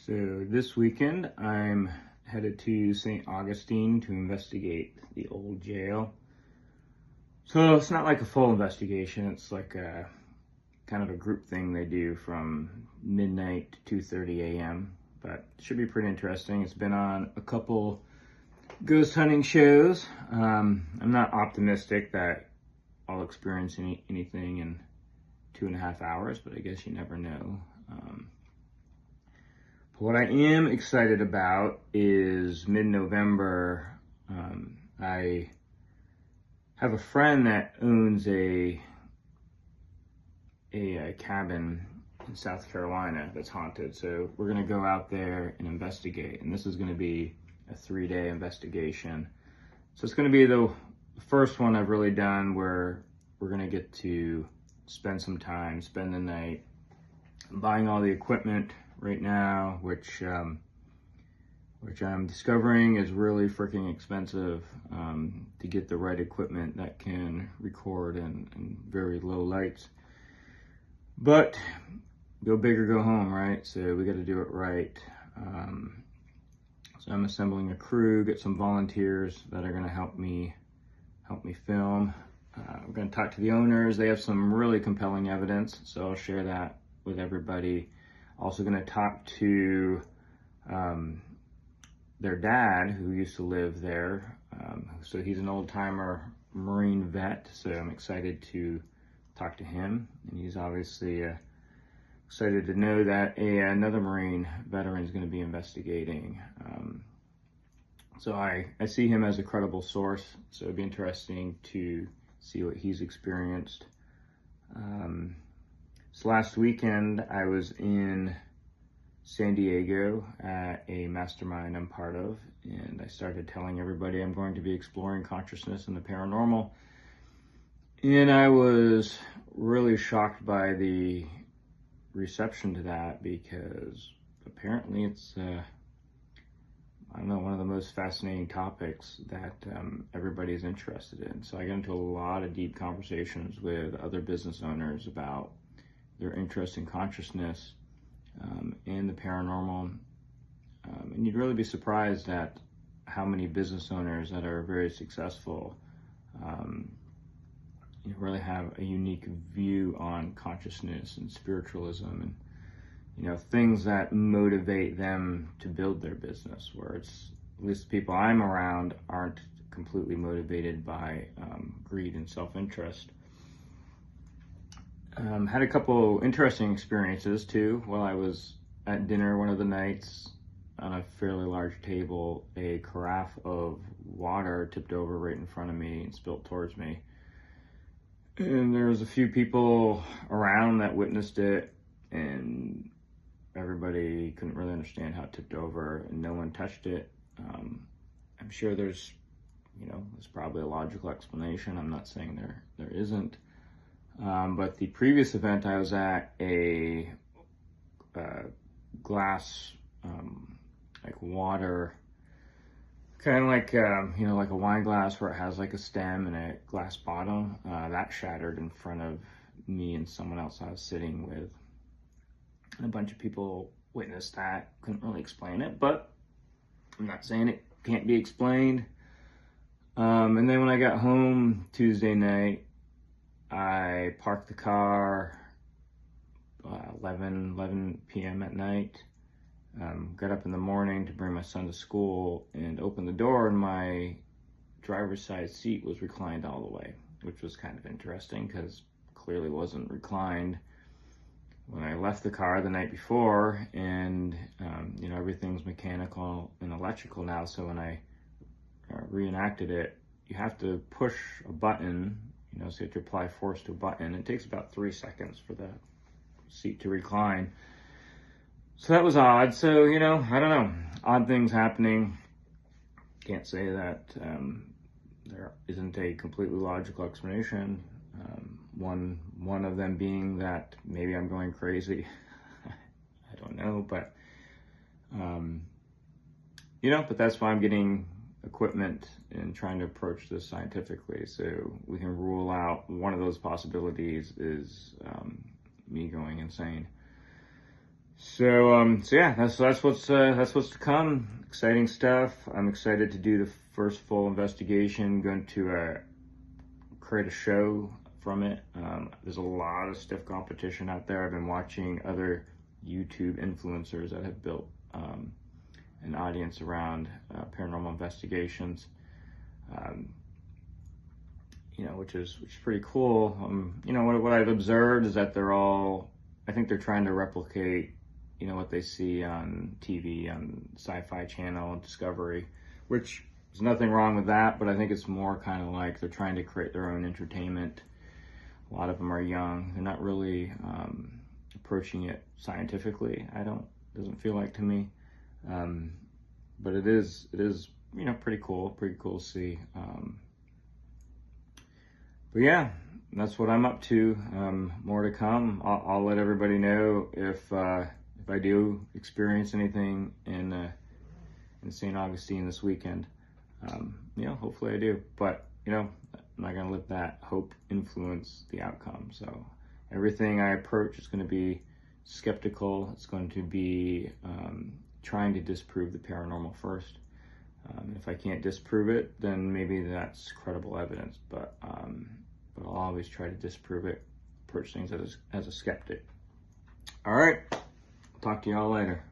So this weekend, I'm headed to St. Augustine to investigate the old jail. So it's not like a full investigation. It's like a kind of a group thing they do from midnight to 2:30 a.m. But it should be pretty interesting. It's been on a couple ghost hunting shows. I'm not optimistic that I'll experience anything in 2.5 hours, but I guess you never know. What I am excited about is mid-November. I have a friend that owns a cabin in South Carolina that's haunted. So we're gonna go out there and investigate. And this is gonna be a 3-day investigation. So it's gonna be the first one I've really done where we're gonna get to spend some time, spend the night. I'm buying all the equipment right now, which I'm discovering is really freaking expensive to get the right equipment that can record in very low lights. But go big or go home, right? So we got to do it right. So I'm assembling a crew, get some volunteers that are going to help me film. I'm going to talk to the owners. They have some really compelling evidence, so I'll share that with everybody. Also going to talk to their dad, who used to live there. So he's an old-timer Marine vet, so I'm excited to talk to him. And he's obviously excited to know that another Marine veteran is going to be investigating. So I see him as a credible source, so it'd be interesting to see what he's experienced. So last weekend, I was in San Diego at a mastermind I'm part of, and I started telling everybody I'm going to be exploring consciousness and the paranormal. And I was really shocked by the reception to that, because apparently it's, I don't know, one of the most fascinating topics that everybody's interested in. So I got into a lot of deep conversations with other business owners about their interest in consciousness and the paranormal. And you'd really be surprised at how many business owners that are very successful really have a unique view on consciousness and spiritualism and things that motivate them to build their business, where it's, at least the people I'm around aren't completely motivated by greed and self-interest. Had a couple interesting experiences too. While I was at dinner one of the nights, on a fairly large table, a carafe of water tipped over right in front of me and spilt towards me. And there was a few people around that witnessed it, and everybody couldn't really understand how it tipped over, and no one touched it. I'm sure there's probably a logical explanation. I'm not saying there isn't. But the previous event I was at, a glass, like water, kind of like, like a wine glass where it has like a stem and a glass bottom, that shattered in front of me and someone else I was sitting with. And a bunch of people witnessed that. Couldn't really explain it, but I'm not saying it can't be explained. And then when I got home Tuesday night, I parked the car 11 p.m. at night, got up in the morning to bring my son to school and opened the door, and my driver's side seat was reclined all the way, which was kind of interesting because clearly wasn't reclined when I left the car the night before. And everything's mechanical and electrical now, so when I reenacted it, you have to push a button, so you have to apply force to a button. It takes about 3 seconds for the seat to recline. So that was odd. So, I don't know, odd things happening. Can't say that there isn't a completely logical explanation. One of them being that maybe I'm going crazy. I don't know, but but that's why I'm getting equipment and trying to approach this scientifically, so we can rule out one of those possibilities is me going insane. So yeah, that's what's to come. Exciting stuff. I'm excited to do the first full investigation. Going to create a show from it. There's a lot of stiff competition out there. I've been watching other YouTube influencers that have built an audience around paranormal investigations. Which is pretty cool. What I've observed is that I think they're trying to replicate, what they see on TV, on Sci-Fi Channel and Discovery, which there's nothing wrong with that, but I think it's more kind of like they're trying to create their own entertainment. A lot of them are young. They're not really approaching it scientifically. Doesn't feel like to me. But it is, pretty cool to see. But yeah, that's what I'm up to. More to come. I'll let everybody know if I do experience anything in St. Augustine this weekend. Hopefully I do. But I'm not gonna let that hope influence the outcome. So everything I approach is going to be skeptical. It's going to be trying to disprove the paranormal first. If I can't disprove it, then maybe that's credible evidence. But I'll always try to disprove it. Approach things as a skeptic. All right. Talk to y'all later.